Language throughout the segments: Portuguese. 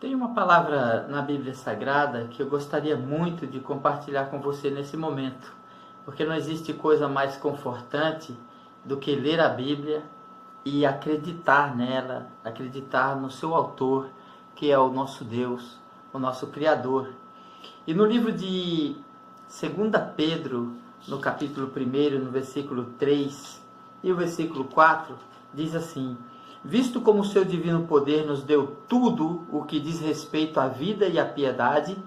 Tem uma palavra na Bíblia Sagrada que eu gostaria muito de compartilhar com você nesse momento, porque não existe coisa mais confortante do que ler a Bíblia e acreditar nela, acreditar no seu autor, que é o nosso Deus, o nosso Criador. E no livro de 2 Pedro, no capítulo 1, no versículo 3 e o versículo 4, diz assim: visto como o seu divino poder nos deu tudo o que diz respeito à vida e à piedade,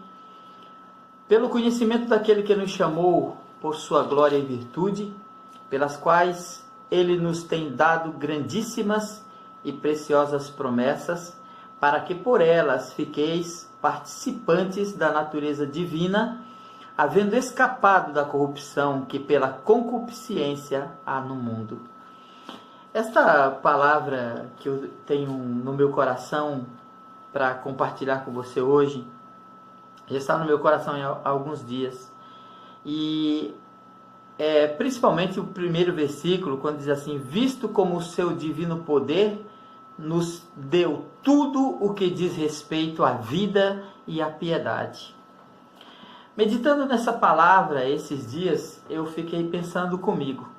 pelo conhecimento daquele que nos chamou por sua glória e virtude, pelas quais ele nos tem dado grandíssimas e preciosas promessas, para que por elas fiqueis participantes da natureza divina, havendo escapado da corrupção que pela concupiscência há no mundo. Esta palavra que eu tenho no meu coração para compartilhar com você hoje, já está no meu coração há alguns dias. E principalmente o primeiro versículo, quando diz assim: visto como o seu divino poder nos deu tudo o que diz respeito à vida e à piedade. Meditando nessa palavra esses dias, eu fiquei pensando comigo.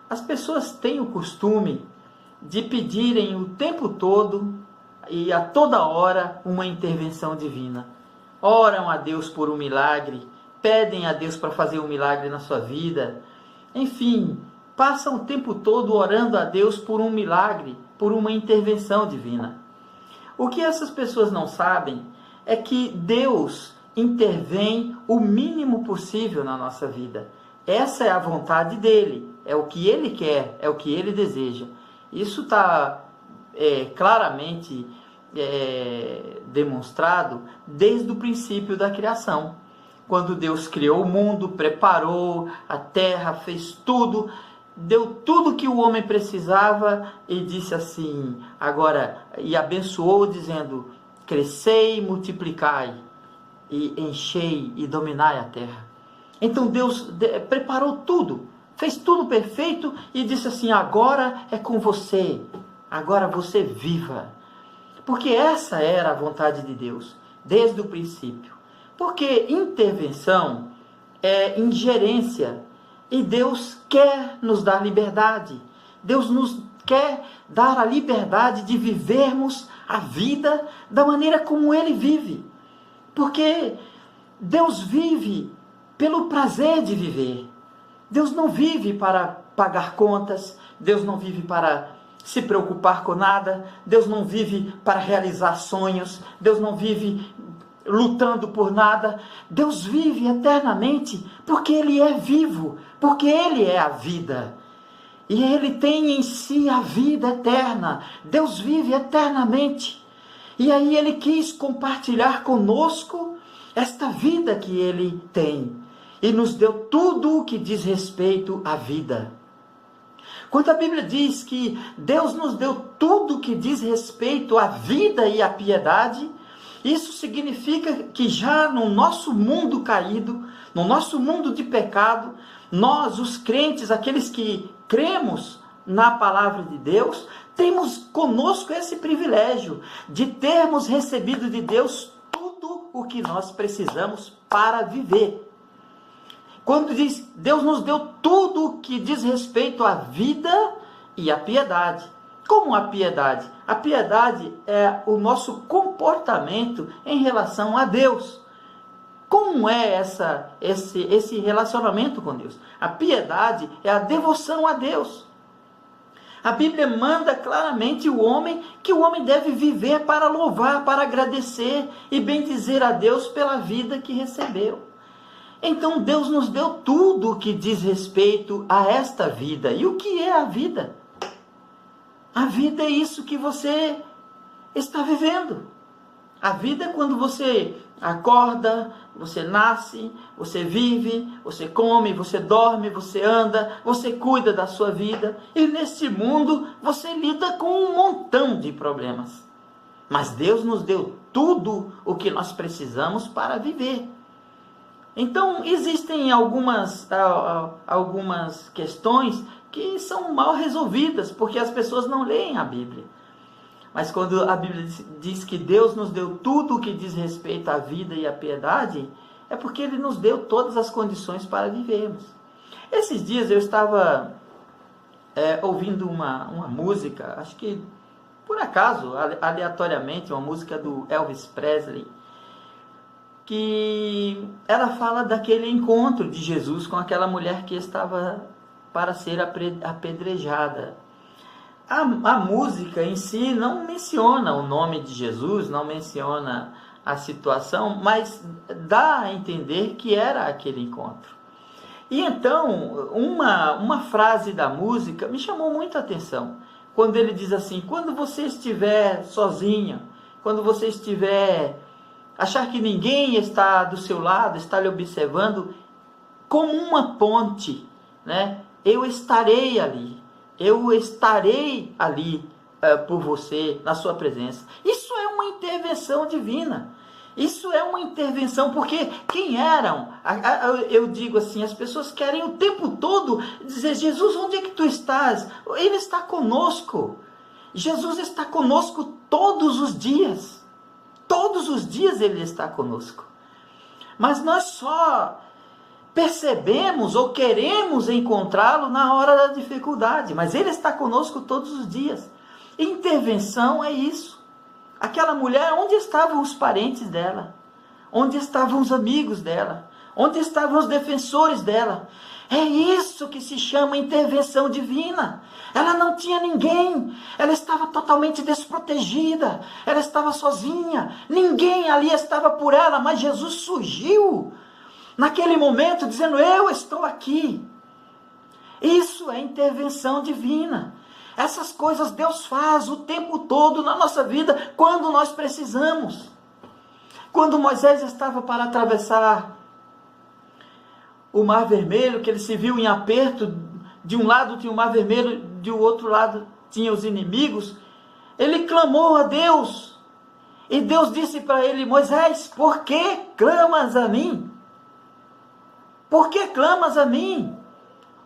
As pessoas têm o costume de pedirem o tempo todo e a toda hora uma intervenção divina. Oram a Deus por um milagre, pedem a Deus para fazer um milagre na sua vida. Enfim, passam o tempo todo orando a Deus por um milagre, por uma intervenção divina. O que essas pessoas não sabem é que Deus intervém o mínimo possível na nossa vida. Essa é a vontade dele, é o que ele quer, é o que ele deseja. Isso está claramente demonstrado desde o princípio da criação. Quando Deus criou o mundo, preparou a terra, fez tudo, deu tudo que o homem precisava e disse assim, e abençoou dizendo: crescei, multiplicai, e enchei e dominai a terra. Então Deus preparou tudo, fez tudo perfeito e disse assim: agora é com você, agora você viva. Porque essa era a vontade de Deus, desde o princípio. Porque intervenção é ingerência e Deus quer nos dar liberdade. Deus nos quer dar a liberdade de vivermos a vida da maneira como Ele vive. Porque Deus vive pelo prazer de viver. Deus não vive para pagar contas, Deus não vive para se preocupar com nada, Deus não vive para realizar sonhos, Deus não vive lutando por nada. Deus vive eternamente porque Ele é vivo, porque Ele é a vida. E Ele tem em si a vida eterna. Deus vive eternamente. E aí Ele quis compartilhar conosco esta vida que Ele tem. E nos deu tudo o que diz respeito à vida. Quando a Bíblia diz que Deus nos deu tudo o que diz respeito à vida e à piedade, isso significa que já no nosso mundo caído, no nosso mundo de pecado, nós, os crentes, aqueles que cremos na palavra de Deus, temos conosco esse privilégio de termos recebido de Deus tudo o que nós precisamos para viver. Quando diz, Deus nos deu tudo o que diz respeito à vida e à piedade. Como a piedade? A piedade é o nosso comportamento em relação a Deus. Como é esse relacionamento com Deus? A piedade é a devoção a Deus. A Bíblia manda claramente que o homem deve viver para louvar, para agradecer e bendizer a Deus pela vida que recebeu. Então Deus nos deu tudo o que diz respeito a esta vida. E o que é a vida? A vida é isso que você está vivendo. A vida é quando você acorda, você nasce, você vive, você come, você dorme, você anda, você cuida da sua vida. E nesse mundo você lida com um montão de problemas. Mas Deus nos deu tudo o que nós precisamos para viver. Então, existem algumas questões que são mal resolvidas, porque as pessoas não leem a Bíblia. Mas quando a Bíblia diz que Deus nos deu tudo o que diz respeito à vida e à piedade, é porque Ele nos deu todas as condições para vivermos. Esses dias eu estava ouvindo uma música, acho que por acaso, aleatoriamente, uma música do Elvis Presley, que ela fala daquele encontro de Jesus com aquela mulher que estava para ser apedrejada. A música em si não menciona o nome de Jesus, não menciona a situação, mas dá a entender que era aquele encontro. E então, uma frase da música me chamou muito a atenção. Quando ele diz assim: quando você estiver sozinha, quando você achar que ninguém está do seu lado, está lhe observando, como uma ponte, né? Eu estarei ali por você, na sua presença. Isso é uma intervenção divina. Isso é uma intervenção, porque quem eram? Eu digo assim, as pessoas querem o tempo todo dizer: Jesus, onde é que tu estás? Ele está conosco. Jesus está conosco todos os dias. Todos os dias Ele está conosco. Mas nós só percebemos ou queremos encontrá-lo na hora da dificuldade. Mas Ele está conosco todos os dias. Intervenção é isso. Aquela mulher, onde estavam os parentes dela? Onde estavam os amigos dela? Onde estavam os defensores dela? É isso que se chama intervenção divina. Ela não tinha ninguém. Ela estava totalmente desprotegida. Ela estava sozinha. Ninguém ali estava por ela, mas Jesus surgiu naquele momento dizendo: eu estou aqui. Isso é intervenção divina. Essas coisas Deus faz o tempo todo na nossa vida, quando nós precisamos. Quando Moisés estava para atravessar o Mar Vermelho, que ele se viu em aperto, de um lado tinha o Mar Vermelho, de outro lado tinha os inimigos, ele clamou a Deus. E Deus disse para ele: Moisés, por que clamas a mim? Por que clamas a mim?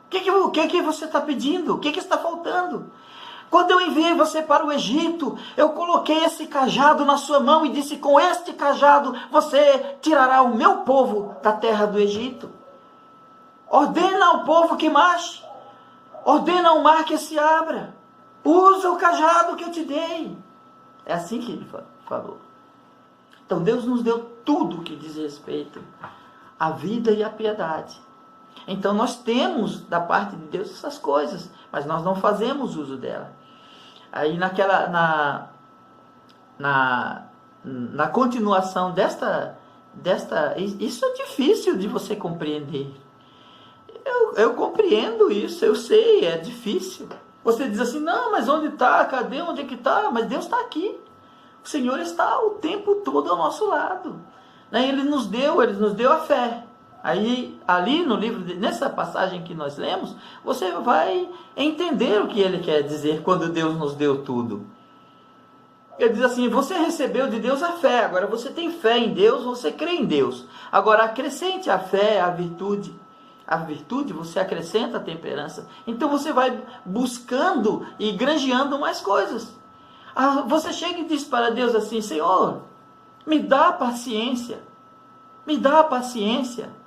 O que você está pedindo? O que está faltando? Quando eu enviei você para o Egito, eu coloquei esse cajado na sua mão e disse: com este cajado você tirará o meu povo da terra do Egito. Ordena ao povo que marche. Ordena ao mar que se abra. Usa o cajado que eu te dei. É assim que ele falou. Então Deus nos deu tudo que diz respeito à vida e à piedade. Então nós temos da parte de Deus essas coisas, mas nós não fazemos uso dela. Aí na continuação desta, isso é difícil de você compreender. Eu compreendo isso, eu sei, é difícil. Você diz assim: não, mas onde está? Cadê? Onde é que está? Mas Deus está aqui. O Senhor está o tempo todo ao nosso lado. Ele nos deu a fé. Aí, ali no livro, nessa passagem que nós lemos, você vai entender o que ele quer dizer quando Deus nos deu tudo. Ele diz assim: você recebeu de Deus a fé, agora você tem fé em Deus, você crê em Deus. Agora acrescente a fé, a virtude. A virtude você acrescenta a temperança. Então você vai buscando e granjeando mais coisas. Você chega e diz para Deus assim: Senhor, me dá paciência. Me dá paciência.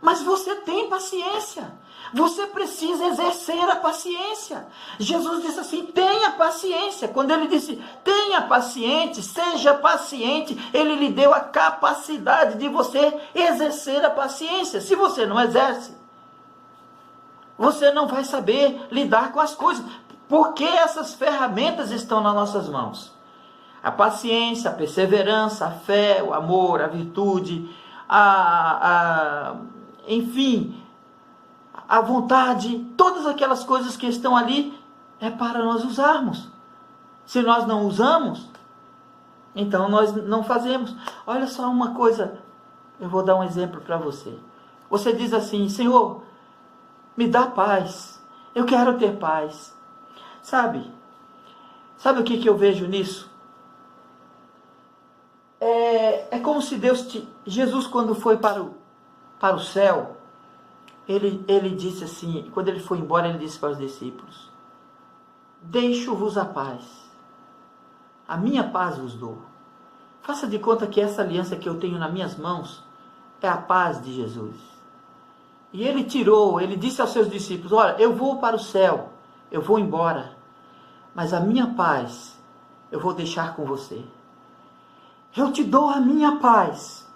Mas você tem paciência. Você precisa exercer a paciência. Jesus disse assim: tenha paciência. Quando ele disse tenha paciente, seja paciente, ele lhe deu a capacidade de você exercer a paciência. Se você não exerce, você não vai saber lidar com as coisas. Porque essas ferramentas estão nas nossas mãos. A paciência, a perseverança, a fé, o amor, a virtude, enfim, a vontade, todas aquelas coisas que estão ali é para nós usarmos. Se nós não usamos, então nós não fazemos. Olha só uma coisa, eu vou dar um exemplo para você. Você diz assim: Senhor, me dá paz, eu quero ter paz. Sabe o que eu vejo nisso? É como se Jesus, quando foi para o céu, ele disse assim, quando ele foi embora, ele disse para os discípulos: deixo-vos a paz, A minha paz vos dou. Faça de conta que essa aliança que eu tenho nas minhas mãos é a paz de Jesus. E ele disse aos seus discípulos, olha, eu vou para o céu, eu vou embora, mas a minha paz eu vou deixar com você. Eu te dou a minha paz.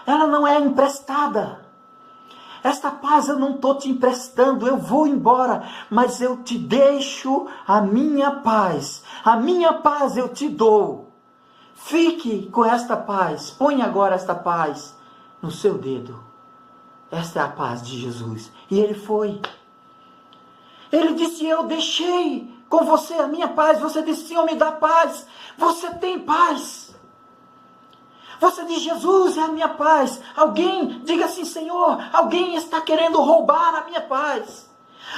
Ela não é emprestada. Esta paz eu não estou te emprestando, eu vou embora, mas eu te deixo a minha paz. A minha paz eu te dou. Fique com esta paz, põe agora esta paz no seu dedo. Esta é a paz de Jesus. E ele foi. Ele disse, eu deixei com você a minha paz. Você disse, Senhor, me dá paz. Você tem paz. Você diz, Jesus é a minha paz. Alguém, diga assim, Senhor, alguém está querendo roubar a minha paz.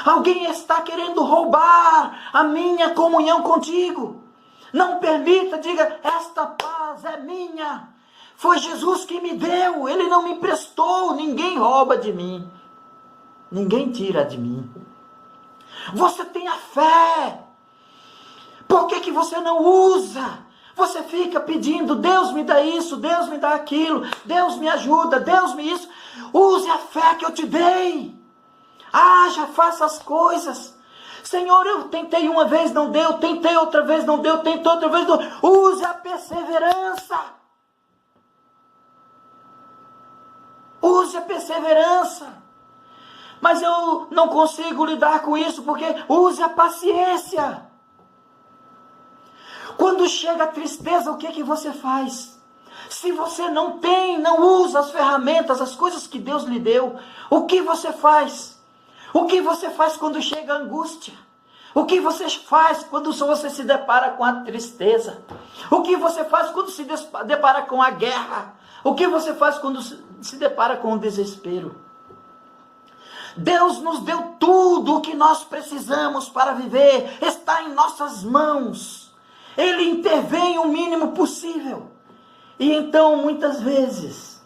Alguém está querendo roubar a minha comunhão contigo. Não permita, diga, esta paz é minha. Foi Jesus que me deu, Ele não me emprestou. Ninguém rouba de mim. Ninguém tira de mim. Você tem a fé. Por que você não usa? Você fica pedindo, Deus me dá isso, Deus me dá aquilo, Deus me ajuda, Deus me isso. Use a fé que eu te dei. Haja, faça as coisas. Senhor, eu tentei uma vez, não deu, tentei outra vez, não deu, tentei outra vez, não deu. Use a perseverança. Use a perseverança. Mas eu não consigo lidar com isso, porque use a paciência. Quando chega a tristeza, o que você faz? Se você não usa as ferramentas, as coisas que Deus lhe deu, o que você faz? O que você faz quando chega a angústia? O que você faz quando você se depara com a tristeza? O que você faz quando se depara com a guerra? O que você faz quando se depara com o desespero? Deus nos deu tudo o que nós precisamos para viver. Está em nossas mãos. Ele intervém o mínimo possível. E então, muitas vezes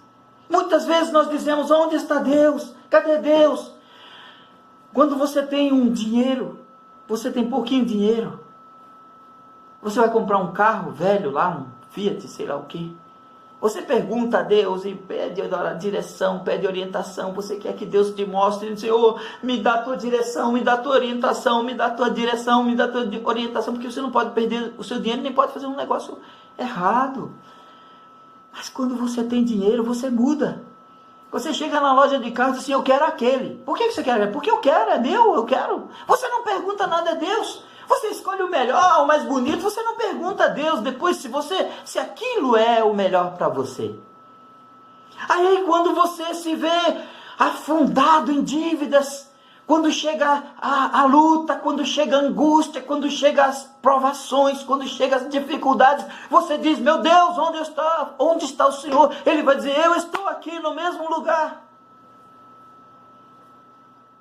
nós dizemos, onde está Deus? Cadê Deus? Quando você tem um dinheiro, você tem pouquinho dinheiro, você vai comprar um carro velho lá, um Fiat, sei lá o quê. Você pergunta a Deus e pede direção, pede orientação. Você quer que Deus te mostre, Senhor, me dá a tua direção, me dá a tua orientação, me dá a tua direção, me dá a tua orientação, porque você não pode perder o seu dinheiro, nem pode fazer um negócio errado. Mas quando você tem dinheiro, você muda. Você chega na loja de carro e diz assim, eu quero aquele. Por que você quer? Porque eu quero, é meu, eu quero. Você não pergunta nada a Deus. Você escolhe o melhor, o mais bonito, você não pergunta a Deus depois se aquilo é o melhor para você. Aí quando você se vê afundado em dívidas, quando chega a luta, quando chega a angústia, quando chega as provações, quando chega as dificuldades, você diz, meu Deus, onde está o Senhor? Ele vai dizer, eu estou aqui no mesmo lugar.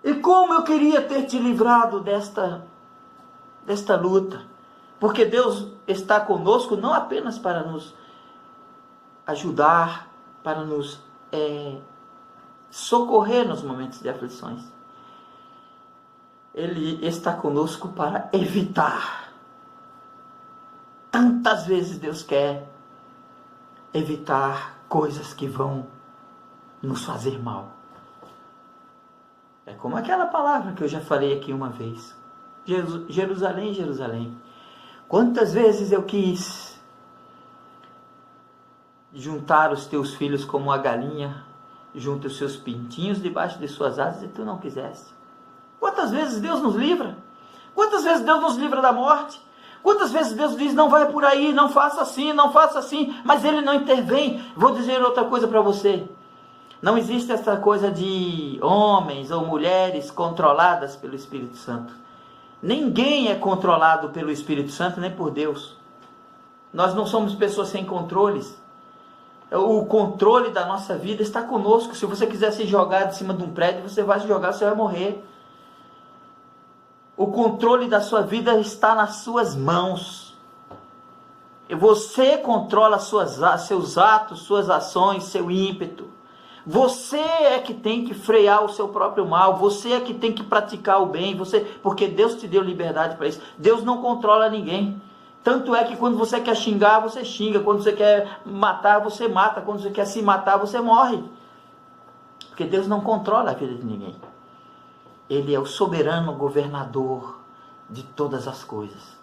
E como eu queria ter te livrado desta luta, porque Deus está conosco não apenas para nos ajudar, para nos socorrer nos momentos de aflições. Ele está conosco para evitar. Tantas vezes Deus quer evitar coisas que vão nos fazer mal. É como aquela palavra que eu já falei aqui uma vez. Jerusalém, Jerusalém, quantas vezes eu quis juntar os teus filhos como a galinha junta os seus pintinhos debaixo de suas asas e tu não quiseste. Quantas vezes Deus nos livra? Quantas vezes Deus nos livra da morte? Quantas vezes Deus diz, não vai por aí, não faça assim, mas Ele não intervém. Vou dizer outra coisa para você. Não existe essa coisa de homens ou mulheres controladas pelo Espírito Santo. Ninguém é controlado pelo Espírito Santo, nem por Deus. Nós não somos pessoas sem controles. O controle da nossa vida está conosco. Se você quiser se jogar de cima de um prédio, você vai se jogar, você vai morrer. O controle da sua vida está nas suas mãos. E você controla seus atos, suas ações, seu ímpeto. Você é que tem que frear o seu próprio mal. Você é que tem que praticar o bem. Porque Deus te deu liberdade para isso. Deus não controla ninguém. Tanto é que quando você quer xingar, você xinga. Quando você quer matar, você mata. Quando você quer se matar, você morre. Porque Deus não controla a vida de ninguém. Ele é o soberano governador de todas as coisas.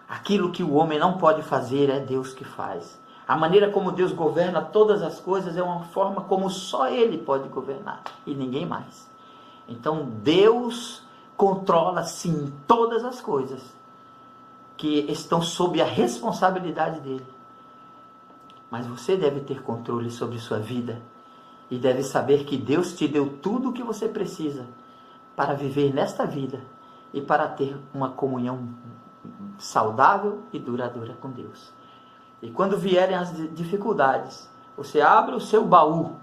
Aquilo que o homem não pode fazer é Deus que faz. A maneira como Deus governa todas as coisas é uma forma como só Ele pode governar e ninguém mais. Então Deus controla sim todas as coisas que estão sob a responsabilidade dele. Mas você deve ter controle sobre sua vida e deve saber que Deus te deu tudo o que você precisa para viver nesta vida e para ter uma comunhão saudável e duradoura com Deus. E quando vierem as dificuldades, você abre o seu baú,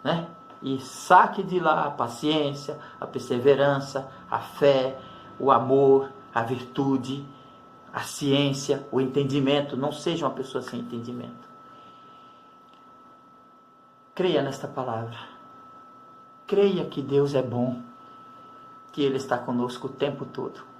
né? E saque de lá a paciência, a perseverança, a fé, o amor, a virtude, a ciência, o entendimento. Não seja uma pessoa sem entendimento. Creia nesta palavra. Creia que Deus é bom, que Ele está conosco o tempo todo.